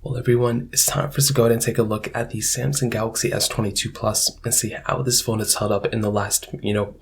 Well, everyone, it's time for us to go ahead and take a look at the Samsung Galaxy S22 Plus and see how this phone has held up in the last,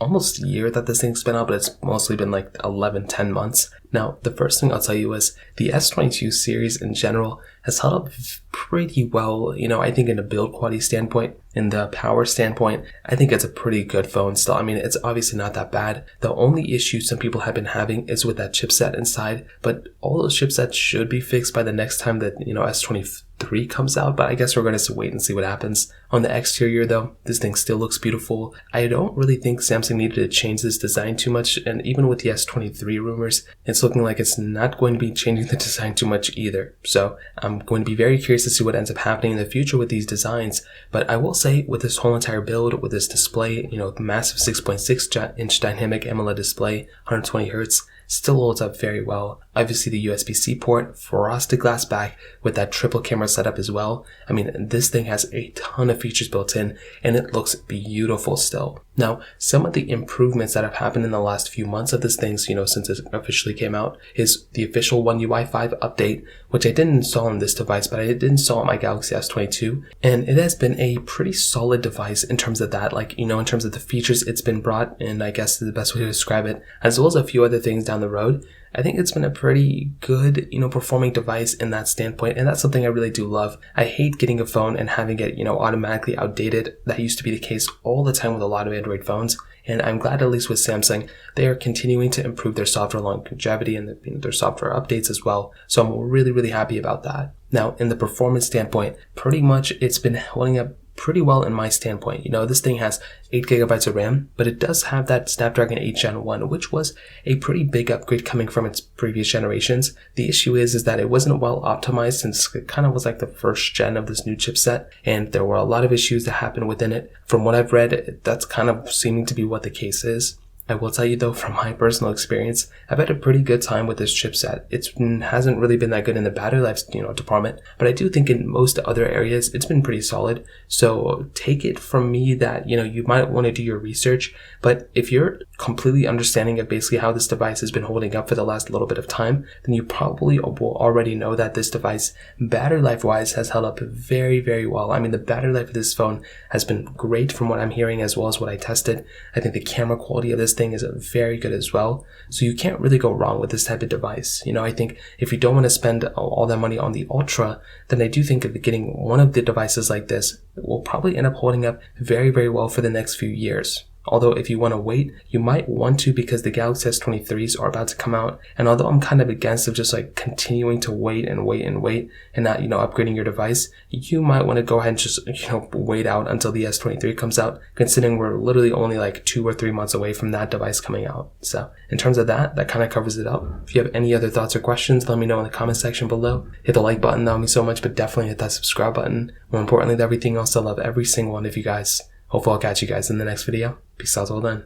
almost year that this thing's been out, but it's mostly been like 11, 10 months. Now, the first thing I'll tell you is the S22 series in general has held up pretty well, I think in a build quality standpoint, in the power standpoint, I think it's a pretty good phone still. I mean, it's obviously not that bad. The only issue some people have been having is with that chipset inside, but all those chipsets should be fixed by the next time that, S23 comes out, but I guess we're going to wait and see what happens. On the exterior though, this thing still looks beautiful. I don't really think Samsung needed to change this design too much, and even with the S23 rumors, it's looking like it's not going to be changing the design too much either. So I'm going to be very curious to see what ends up happening in the future with these designs, but I will say with this whole entire build, with this display, massive 6.6 inch dynamic AMOLED display, 120 Hertz, still holds up very well. Obviously the USB-C port, frosted glass back with that triple camera setup as well. I mean, this thing has a ton of features built in and it looks beautiful still. Now, some of the improvements that have happened in the last few months of this thing, since it officially came out, is the official One UI 5 update, which I didn't install on this device, but I did install on my Galaxy S22. And it has been a pretty solid device in terms of that, in terms of the features it's been brought, and I guess the best way to describe it, as well as a few other things down the road. I think it's been a pretty good, performing device in that standpoint, and that's something I really do love. I hate getting a phone and having it, automatically outdated. That used to be the case all the time with a lot of Android phones, and I'm glad at least with Samsung, they are continuing to improve their software longevity and their software updates as well. So I'm really, really happy about that. Now, in the performance standpoint, pretty much it's been holding up pretty well in my standpoint. This thing has 8 gigabytes of RAM, but it does have that Snapdragon 8 Gen 1, which was a pretty big upgrade coming from its previous generations. The issue is that it wasn't well optimized since it kind of was like the first gen of this new chipset, and there were a lot of issues that happened within it. From what I've read, that's kind of seeming to be what the case is. I will tell you though, from my personal experience, I've had a pretty good time with this chipset. It hasn't really been that good in the battery life, department, but I do think in most other areas, it's been pretty solid. So take it from me that, you might want to do your research, but if you're completely understanding of basically how this device has been holding up for the last little bit of time, then you probably will already know that this device, battery life wise, has held up very, very well. I mean, the battery life of this phone has been great from what I'm hearing as well as what I tested. I think the camera quality of this thing is very good as well. So you can't really go wrong with this type of device. I think if you don't want to spend all that money on the Ultra, then I do think of getting one of the devices like this will probably end up holding up very, very well for the next few years. Although if you want to wait, you might want to, because the Galaxy S23s are about to come out. And although I'm kind of against of just continuing to wait and wait and wait and not, upgrading your device, you might want to go ahead and just, wait out until the S23 comes out, considering we're literally only 2 or 3 months away from that device coming out. So in terms of that kind of covers it up. If you have any other thoughts or questions, let me know in the comment section below. Hit the like button, that would mean so much, but definitely hit that subscribe button. More importantly than everything else, I love every single one of you guys. Hopefully I'll catch you guys in the next video. Peace out till then.